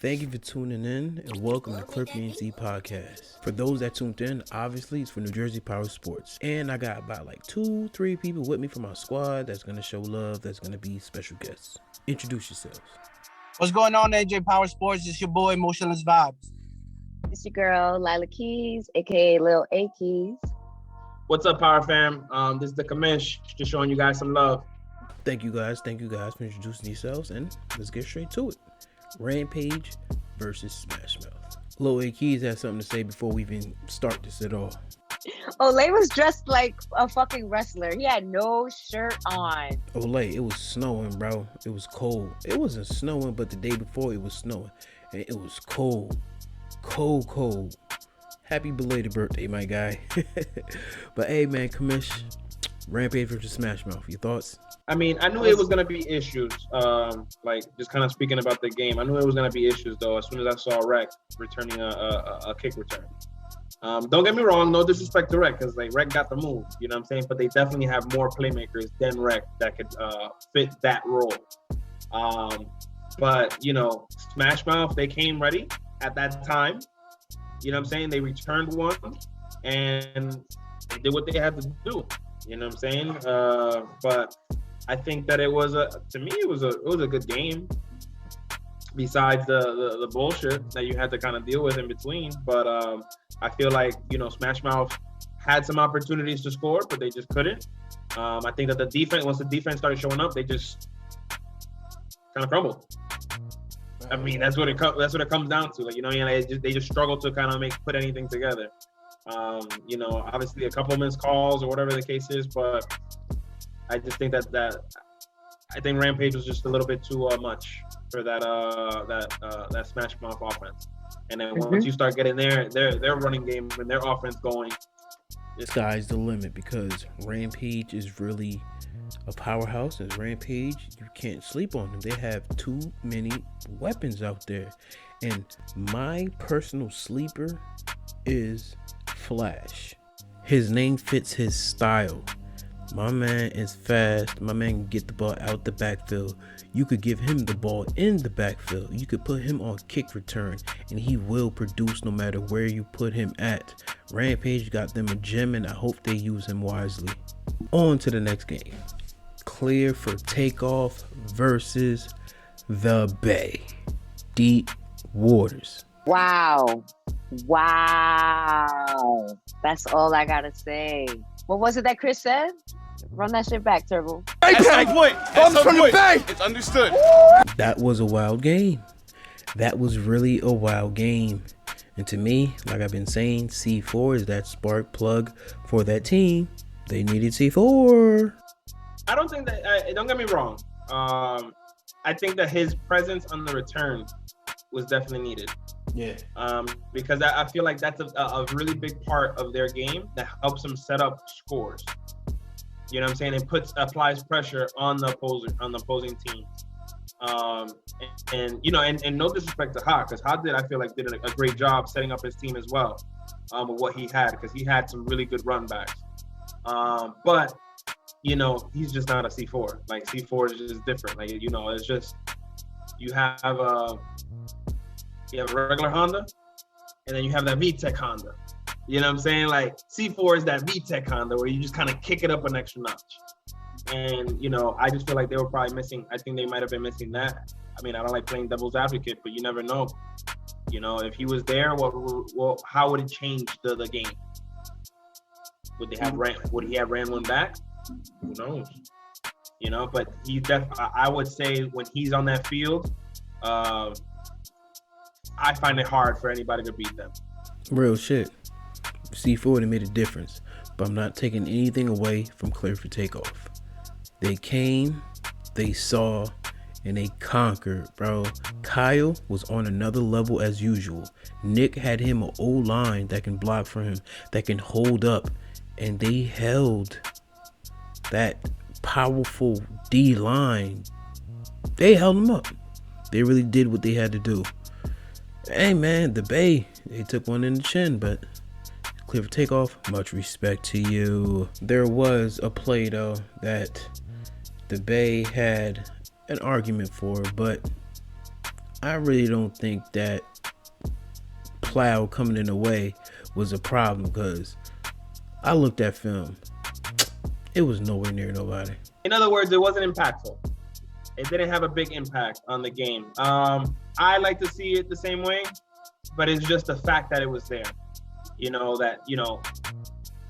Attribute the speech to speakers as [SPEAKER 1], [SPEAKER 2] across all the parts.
[SPEAKER 1] Thank you for tuning in and welcome to Clip Z Podcast. For those that tuned in, obviously it's for New Jersey Power Sports. And I got about like 2-3 people with me from our squad that's going to show love, that's going to be special guests. Introduce yourselves.
[SPEAKER 2] What's going on, AJ Power Sports? It's your boy, Motionless Vibes.
[SPEAKER 3] It's your girl, Lila Keys, aka Lil A Keys.
[SPEAKER 4] What's up, Power Fam? This is the Commish, just showing you guys some love.
[SPEAKER 1] Thank you guys for introducing yourselves, and let's get straight to it. Rampage versus Smash Mouth. Lil A Keys has something to say before we even start this at all.
[SPEAKER 3] Olay was dressed like a fucking wrestler. He had no shirt on.
[SPEAKER 1] Olay, it was snowing, bro. It was cold. It wasn't snowing, but the day before it was snowing. And it was cold. Cold. Happy belated birthday, my guy. But hey, man, Commish, Rampage versus Smash Mouth. Your thoughts?
[SPEAKER 4] I mean, I knew it was going to be issues. Like, just kind of speaking about the game. I knew it was going to be issues, though, as soon as I saw Rec returning a kick return. Don't get me wrong, no disrespect to Rec, because like Rec got the move, you know what I'm saying? But they definitely have more playmakers than Rec that could fit that role. But, you know, Smash Mouth, they came ready at that time. You know what I'm saying? They returned one, and they did what they had to do. You know what I'm saying? But I think that it was to me it was a good game. Besides the bullshit that you had to kind of deal with in between, but I feel like, you know, Smash Mouth had some opportunities to score, but they just couldn't. I think that once the defense started showing up, they just kind of crumbled. I mean, that's what it comes down to. Like, you know, they just struggle to kind of put anything together. You know, obviously a couple missed calls or whatever the case is, but I just think that I think Rampage was just a little bit too much for that Smash Mouth offense. And then once you start getting their running game and their offense going,
[SPEAKER 1] the sky's the limit, because Rampage is really a powerhouse. And Rampage, you can't sleep on them. They have too many weapons out there. And my personal sleeper is Flash. His name fits his style. My man is fast. My man can get the ball out the backfield. You could give him the ball in the backfield. You could put him on kick return, and he will produce no matter where you put him at. Rampage got them a gem, and I hope they use him wisely. On to the next game. Clear for Takeoff versus the Bay. Deep Waters.
[SPEAKER 3] Wow. That's all I gotta say. What was it that Chris said? Run that shit back, Turbo.
[SPEAKER 2] At some point, it's understood.
[SPEAKER 1] That was a wild game. That was really a wild game. And to me, like I've been saying, C4 is that spark plug for that team. They needed C4.
[SPEAKER 4] I don't think that. Don't get me wrong. I think that his presence on the return was definitely needed.
[SPEAKER 1] Yeah.
[SPEAKER 4] Because I feel like that's a really big part of their game that helps them set up scores. You know what I'm saying? It applies pressure on the opposing team. And you know, and no disrespect to Ha, because Ha did a great job setting up his team as well, with what he had, because he had some really good run backs. But you know, he's just not a C4. Like, C4 is just different. Like, you know, it's just you have a regular Honda, and then you have that VTEC Honda. You know what I'm saying? Like, C4 is that VTEC Honda where you just kind of kick it up an extra notch. And, you know, I just feel like they were probably missing. I think they might have been missing that. I mean, I don't like playing devil's advocate, but you never know. You know, if he was there, how would it change the game? Would he have ran one back? Who knows? You know, but I would say when he's on that field, I find it hard for anybody to beat them.
[SPEAKER 1] Real shit. C4, they made a difference, but I'm not taking anything away from Clear for Takeoff. They came, they saw, and they conquered, bro. Kyle was on another level as usual. Nick had him an O-line that can block for him, that can hold up, and they held that powerful D-line. They held him up. They really did what they had to do. Hey, man, the Bay, they took one in the chin, but Clear for Takeoff, much respect to you. There was a play, though, that the Bay had an argument for, but I really don't think that Plow coming in the way was a problem because I looked at film. It was nowhere near nobody.
[SPEAKER 4] In other words, it wasn't impactful. It didn't have a big impact on the game. I like to see it the same way, but it's just the fact that it was there.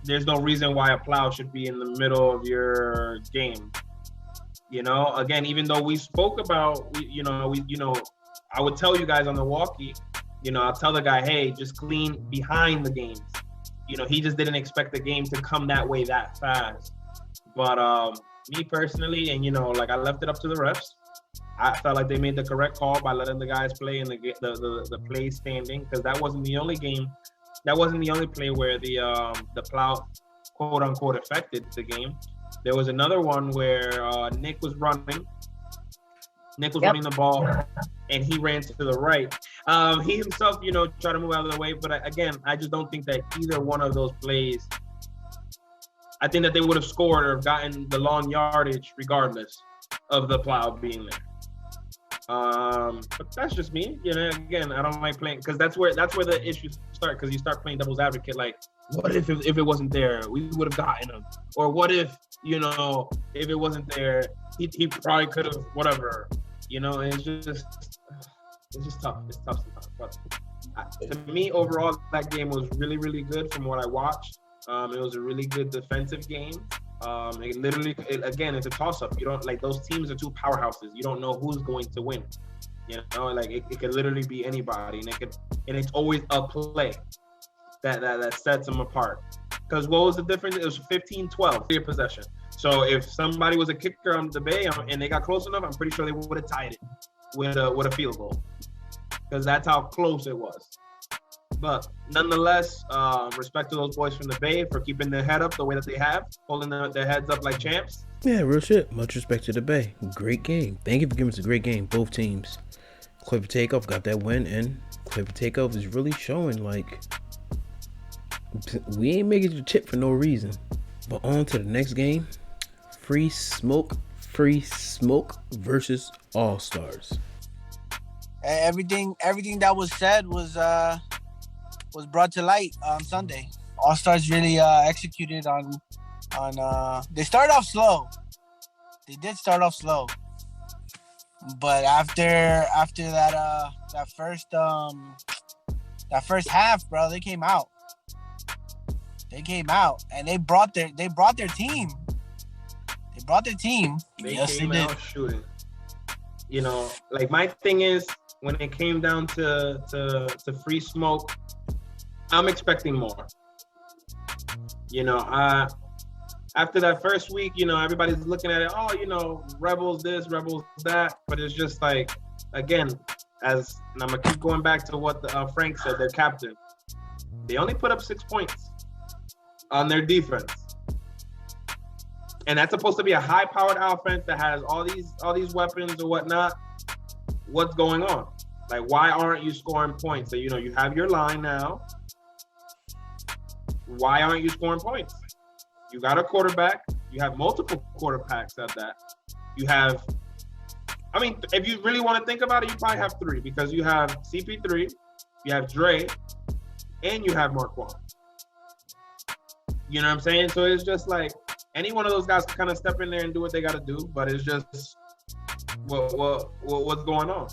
[SPEAKER 4] There's no reason why a Plow should be in the middle of your game. Again, even though we spoke about, I would tell you guys on the walkie, I'll tell the guy, hey, just clean behind the games. He just didn't expect the game to come that way that fast. But me personally, and I left it up to the refs. I felt like they made the correct call by letting the guys play in the play standing, because that wasn't the only game. That wasn't the only play where the Plow, quote unquote, affected the game. There was another one where Nick was running. Running the ball, and he ran to the right. He himself, tried to move out of the way. But again, I just don't think that either one of those plays, I think that they would have scored or gotten the long yardage regardless of the Plow being there. But that's just me. Again, I don't like playing, because that's where the issues start, because you start playing devil's advocate, like, what if it wasn't there, we would have gotten him? Or what if, if it wasn't there, he probably could have, whatever. It's just tough. It's tough sometimes. But to me, overall, that game was really, really good from what I watched. It was a really good defensive game. Again, it's a toss-up. You don't, like, those teams are two powerhouses. You don't know who's going to win. It could literally be anybody, and it's always a play that sets them apart. Because what was the difference? It was 15-12 for your possession. So if somebody was a kicker on the Bay and they got close enough, I'm pretty sure they would have tied it with a field goal, because that's how close it was. But nonetheless, respect to those boys from the Bay for keeping their head up the way that they have, holding their heads up like champs.
[SPEAKER 1] Yeah, real shit. Much respect to the Bay. Great game. Thank you for giving us a great game, both teams. Clipper Takeoff got that win, and Clipper Takeoff is really showing, like, we ain't making the tip for no reason. But on to the next game. Free Smoke versus AllStars.
[SPEAKER 2] Everything that was said was brought to light on Sunday. AllStars really executed on. They started off slow. They did start off slow, but after that first half, bro, they came out. And they brought their team.
[SPEAKER 4] They
[SPEAKER 2] yes,
[SPEAKER 4] came
[SPEAKER 2] they did.
[SPEAKER 4] out shooting. Like, my thing is, when it came down to Free Smoke, I'm expecting more. After that first week, everybody's looking at it, Rebels this, Rebels that, but it's just like, again, and I'm gonna keep going back to what Frank said, their captain. They only put up 6 points on their defense. And that's supposed to be a high-powered offense that has all these weapons or whatnot. What's going on? Like, why aren't you scoring points? So, you have your line now. Why aren't you scoring points? You got a quarterback. You have multiple quarterbacks at that. You have, if you really want to think about it, you probably have 3, because you have CP3, you have Dre, and you have Marquand. You know what I'm saying? So it's just like, any one of those guys can kind of step in there and do what they got to do, but it's just what's going on.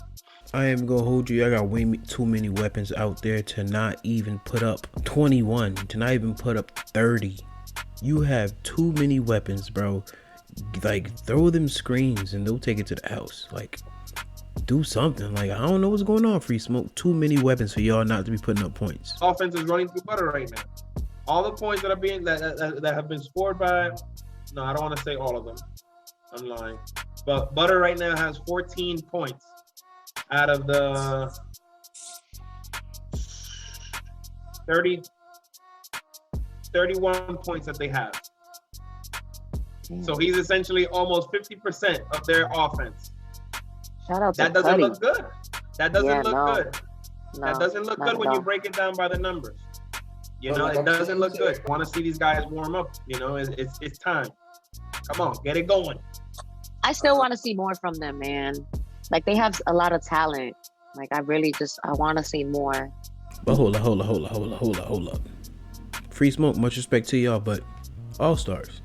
[SPEAKER 1] I am gonna hold you. I got way too many weapons out there to not even put up 21, to not even put up 30. You have too many weapons, bro. Like, throw them screens and they'll take it to the house. Like, do something. Like, I don't know what's going on, Free Smoke. Too many weapons for y'all not to be putting up points.
[SPEAKER 4] Offense is running through butter right now. All the points that are being that have been scored by, no, I don't want to say all of them. I'm lying. But Butter right now has 14 points out of the 31 points that they have. So he's essentially almost 50% of their offense.
[SPEAKER 3] Shout out to
[SPEAKER 4] That doesn't
[SPEAKER 3] Cuddy.
[SPEAKER 4] Look good. That doesn't look good.
[SPEAKER 3] No,
[SPEAKER 4] That doesn't look good when you break it down by the numbers. It doesn't look good. I want to see these guys warm up. It's time. Come on, get it going.
[SPEAKER 3] I still want to see more from them, man. Like, they have a lot of talent, Like I really I want to see more.
[SPEAKER 1] But hold up. Free Smoke, much respect to y'all, but AllStars.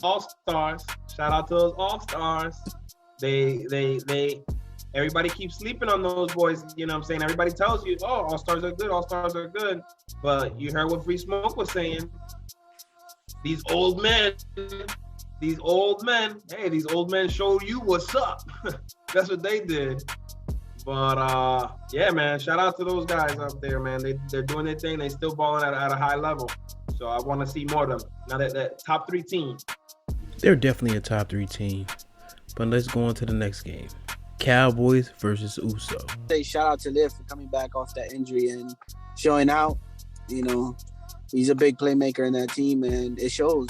[SPEAKER 4] AllStars. Shout out to those AllStars. They everybody keeps sleeping on those boys. You know what I'm saying? Everybody tells you, oh, AllStars are good, AllStars are good. But you heard what Free Smoke was saying. These old men, hey, these old men showed you what's up. That's what they did. But yeah, man, shout out to those guys out there, man. They're doing their thing. They still balling at a high level. So I want to see more of them. Now that top 3 team.
[SPEAKER 1] They're definitely a top 3 team. But let's go on to the next game. Cowboys versus Uso.
[SPEAKER 2] Say shout out to Liv for coming back off that injury and showing out. You know, he's a big playmaker in that team, and it shows.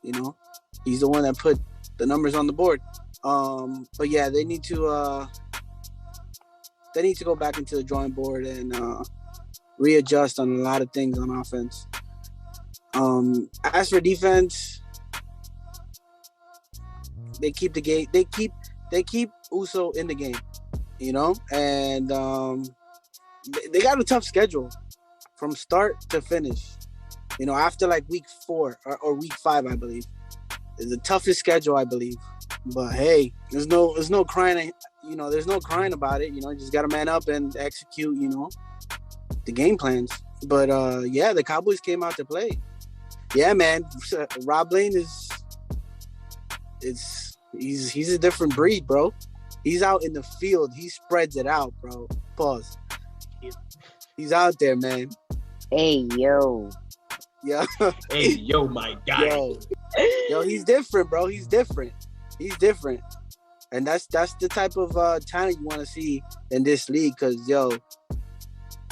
[SPEAKER 2] You know, he's the one that put the numbers on the board. But yeah, they need to go back into the drawing board and readjust on a lot of things on offense. As for defense, they keep the game. They keep Uso in the game, you know, and they got a tough schedule from start to finish. You know, after like week 4 or week 5, I believe, is the toughest schedule, I believe. But hey, there's no crying. You know, there's no crying about it. You know, you just got to man up and execute. You know, the game plans. But yeah, the Cowboys came out to play. Yeah, man. Rob Lane he's a different breed, bro. He's out in the field. He spreads it out, bro. Pause. He's out there, man.
[SPEAKER 3] Hey, yo.
[SPEAKER 2] Yeah.
[SPEAKER 4] Hey, yo, my guy.
[SPEAKER 2] Yo, he's different, bro. He's different. And that's the type of talent you want to see in this league, because, yo,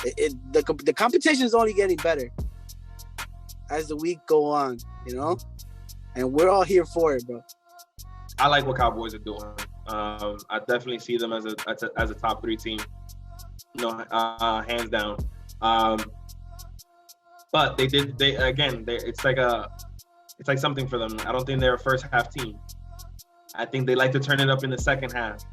[SPEAKER 2] the competition is only getting better as the week go on, you know? And we're all here for it, bro.
[SPEAKER 4] I like what Cowboys are doing. I definitely see them as a top 3 team, you know, hands down. But it's like something for them. I don't think they're a first half team. I think they like to turn it up in the second half.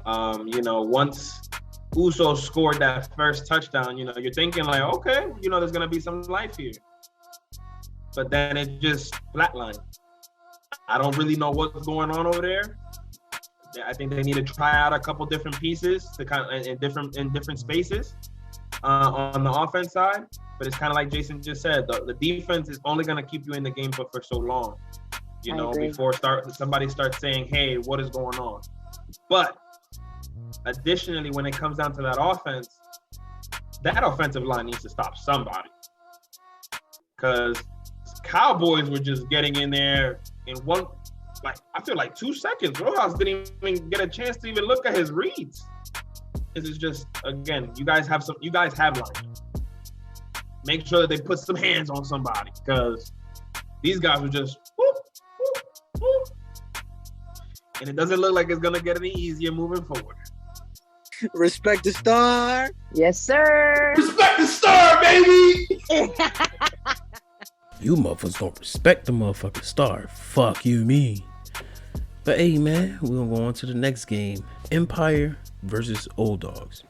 [SPEAKER 4] You know, once Uso scored that first touchdown, you know, you're thinking like, okay, you know, there's gonna be some life here. But then it just flatlined. I don't really know what's going on over there. I think they need to try out a couple different pieces to in different spaces on the offense side. But it's kind of like Jason just said, the defense is only going to keep you in the game for so long, you know, before somebody starts saying, hey, what is going on? But additionally, when it comes down to that offensive line needs to stop somebody, because Cowboys were just getting in there in I feel like 2 seconds. Rojas didn't even get a chance to even look at his reads. This is just, again, you guys have line. Make sure that they put some hands on somebody, because these guys were just whoop, whoop, whoop. And it doesn't look like it's gonna get any easier moving forward.
[SPEAKER 2] Respect the star.
[SPEAKER 3] Yes, sir.
[SPEAKER 4] Respect the star, baby.
[SPEAKER 1] You motherfuckers don't respect the motherfucking star. Fuck you, me. But hey, man, we're gonna go on to the next game. Empire versus Old Dogs.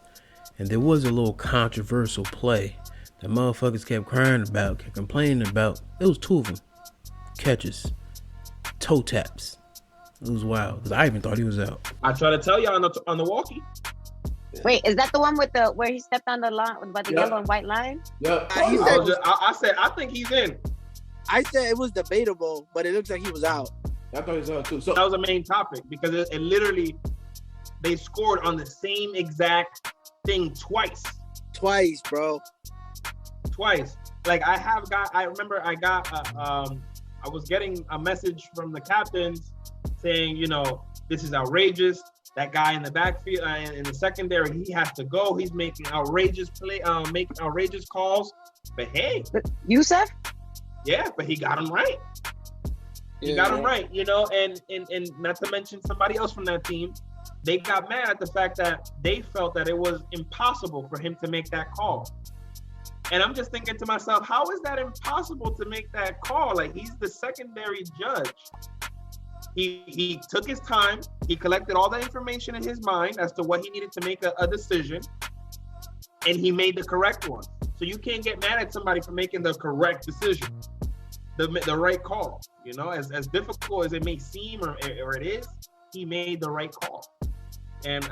[SPEAKER 1] And there was a little controversial play that motherfuckers kept crying about, kept complaining about. It was 2 of them. Catches. Toe taps. It was wild, because I even thought he was out.
[SPEAKER 4] I try to tell you on the walkie.
[SPEAKER 3] Wait, is that the one with where he stepped on the line about the yellow and white line?
[SPEAKER 1] Yeah.
[SPEAKER 4] I said I think he's in.
[SPEAKER 2] I said it was debatable, but it looks like he was out.
[SPEAKER 1] I thought he was out too. So
[SPEAKER 4] that was a main topic, because it literally, they scored on the same exact thing twice.
[SPEAKER 2] Twice, bro.
[SPEAKER 4] Twice. Like I remember I was getting a message from the captains saying, you know, this is outrageous. That guy in the backfield, in the secondary, he has to go. He's making outrageous calls. But hey,
[SPEAKER 3] Yusef?
[SPEAKER 4] Yeah, but he got him right. He got him right, you know, and not to mention somebody else from that team, they got mad at the fact that they felt that it was impossible for him to make that call. And I'm just thinking to myself, how is that impossible to make that call? Like, he's the secondary judge. He took his time. He collected all the information in his mind as to what he needed to make a decision, and he made the correct one. So you can't get mad at somebody for making the correct decision, the right call. You know, as difficult as it may seem or it is, he made the right call. And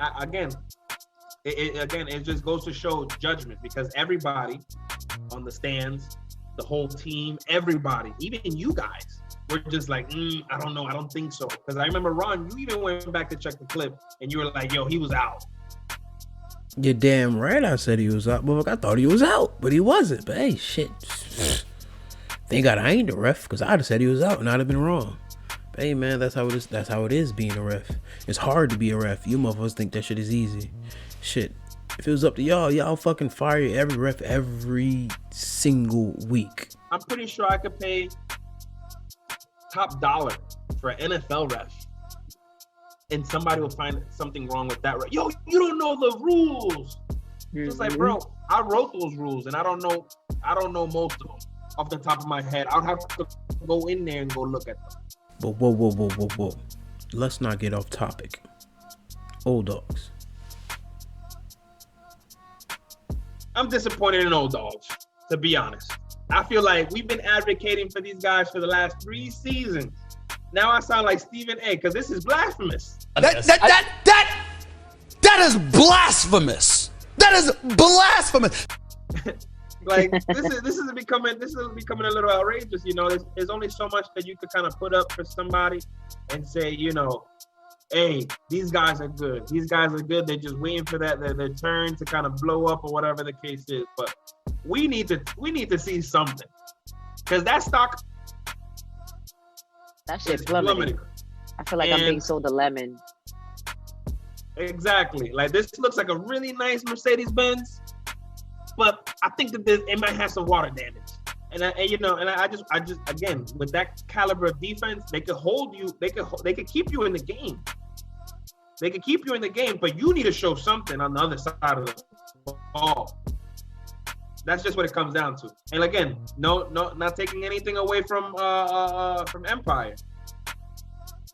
[SPEAKER 4] it just goes to show judgment, because everybody on the stands, the whole team, everybody, even you guys, were just like, I don't know, I don't think so. Because I remember, Ron, you even went back to check the clip, and you were like, yo, he was out.
[SPEAKER 1] You're damn right I said he was out. But I thought he was out, but he wasn't. But hey, shit. Thank God I ain't the ref, because I'd have said he was out, and I'd have been wrong. But hey, man, that's how it is. That's how it is being a ref. It's hard to be a ref. You motherfuckers think that shit is easy. Shit. If it was up to y'all fucking fire every ref every single week.
[SPEAKER 4] I'm pretty sure I could pay top dollar for an NFL ref, and somebody will find something wrong with that ref. Yo, you don't know the rules. It's like, bro, I wrote those rules, and I don't know most of them off the top of my head. I'll have to go in there and go look at them.
[SPEAKER 1] But whoa. Let's not get off topic. Old dogs.
[SPEAKER 4] I'm disappointed in old dogs, to be honest. I feel like we've been advocating for these guys for the last 3 seasons. Now I sound like Stephen A, because this is blasphemous.
[SPEAKER 5] That is blasphemous. That is blasphemous.
[SPEAKER 4] Like this is becoming a little outrageous. You know, there's only so much that you could kind of put up for somebody and say, you know, hey, these guys are good. These guys are good. They're just waiting for their turn to kind of blow up or whatever the case is. But we need to see something, because that stock,
[SPEAKER 3] that shit's plummeting. I feel like I'm being sold a lemon.
[SPEAKER 4] Exactly. Like, this looks like a really nice Mercedes-Benz, but I think that it might have some water damage. And I just again, with that caliber of defense, they could hold you. They could keep you in the game. They could keep you in the game, but you need to show something on the other side of the ball. That's just what it comes down to. And again, no, not taking anything away from Empire,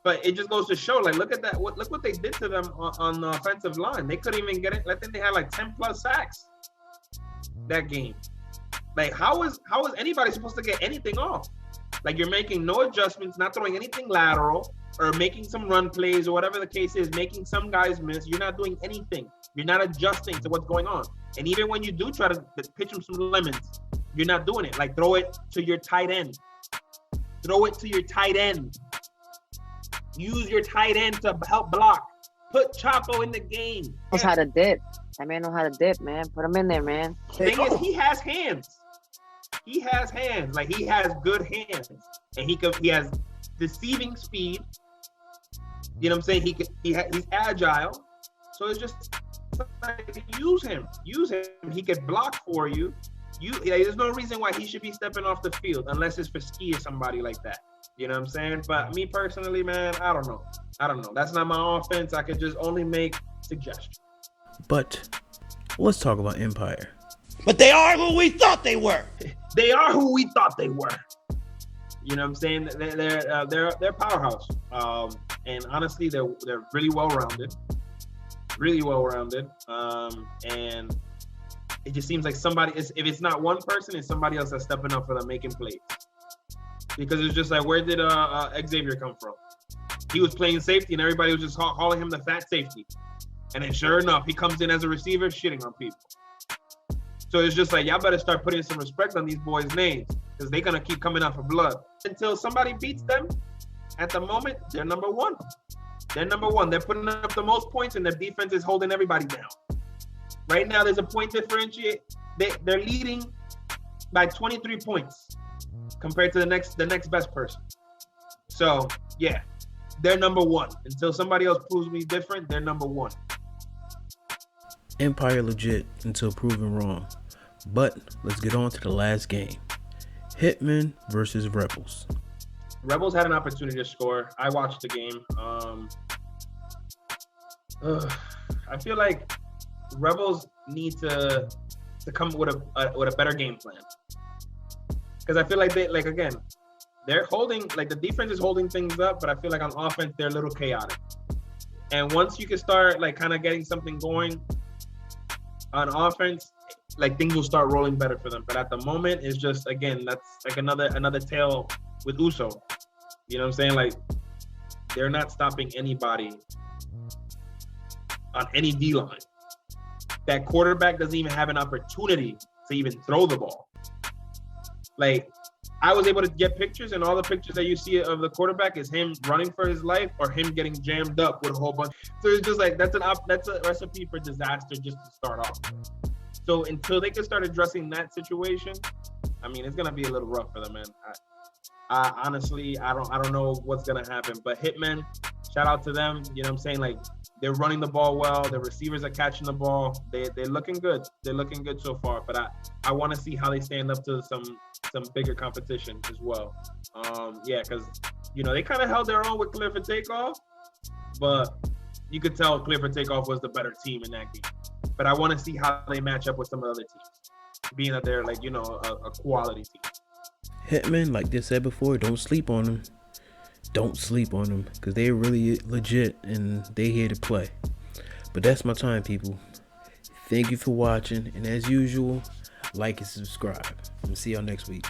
[SPEAKER 4] but it just goes to show. Like, look at that. Look what they did to them on the offensive line. They couldn't even get it. I think they had like 10 plus sacks that game. Like, how is anybody supposed to get anything off? Like, you're making no adjustments, not throwing anything lateral, or making some run plays, or whatever the case is, making some guys miss. You're not doing anything. You're not adjusting to what's going on. And even when you do try to pitch them some lemons, you're not doing it. Like, throw it to your tight end. Throw it to your tight end. Use your tight end to help block. Put Chapo in the game.
[SPEAKER 3] Knows how to dip. That man knows how to dip, man. Put him in there, man.
[SPEAKER 4] The thing is, he has hands. He has hands. Like, he has good hands, and he has deceiving speed. You know what I'm saying? He's agile. So it's just like, use him. He could block for you. There's no reason why he should be stepping off the field unless it's for Ski or somebody like that. You know what I'm saying? But me personally, man, I don't know. That's not my offense. I could just only make suggestions.
[SPEAKER 1] But let's talk about Empire.
[SPEAKER 5] But they are who we thought they were.
[SPEAKER 4] They are who we thought they were. You know what I'm saying? They're powerhouse. And honestly, they're really well-rounded. Really well-rounded. And it just seems like if it's not one person, it's somebody else that's stepping up for them, making plays. Because it's just like, where did Xavier come from? He was playing safety, and everybody was just calling him the fat safety. And then sure enough, he comes in as a receiver, shitting on people. So it's just like, y'all better start putting some respect on these boys' names, because they're going to keep coming out for blood. Until somebody beats them, at the moment, they're number one. They're number one. They're putting up the most points, and their defense is holding everybody down. Right now, there's a point differentiate. They're leading by 23 points compared to the next best person. So, yeah, they're number one. Until somebody else proves me different, they're number one.
[SPEAKER 1] Empire legit until proven wrong. But let's get on to the last game. Hitmen versus Rebels.
[SPEAKER 4] Rebels had an opportunity to score. I watched the game. I feel like Rebels need to come with a better game plan. Because I feel like they're holding, like the defense is holding things up, but I feel like on offense they're a little chaotic. And once you can start like kind of getting something going on offense, like things will start rolling better for them. But at the moment, it's just, again, that's like another tale with Uso. You know what I'm saying? Like they're not stopping anybody on any D line. That quarterback doesn't even have an opportunity to even throw the ball. Like, I was able to get pictures, and all the pictures that you see of the quarterback is him running for his life or him getting jammed up with a whole bunch. So it's just like that's a recipe for disaster just to start off. So until they can start addressing that situation, I mean, it's gonna be a little rough for them, man. I honestly, I don't know what's gonna happen. But Hitmen, shout out to them. You know what I'm saying? Like, they're running the ball well. The receivers are catching the ball. They're looking good. They're looking good so far. But I want to see how they stand up to some bigger competition as well. Yeah, because they kind of held their own with Clear for Takeoff, but you could tell Clear for Takeoff was the better team in that game. But I want to see how they match up with some of the other teams, being that they're like a quality team.
[SPEAKER 1] Hitmen, like they said before, don't sleep on them. Don't sleep on them because they're really legit and they're here to play. But that's my time, people. Thank you for watching, and as usual, like and subscribe. And see y'all next week.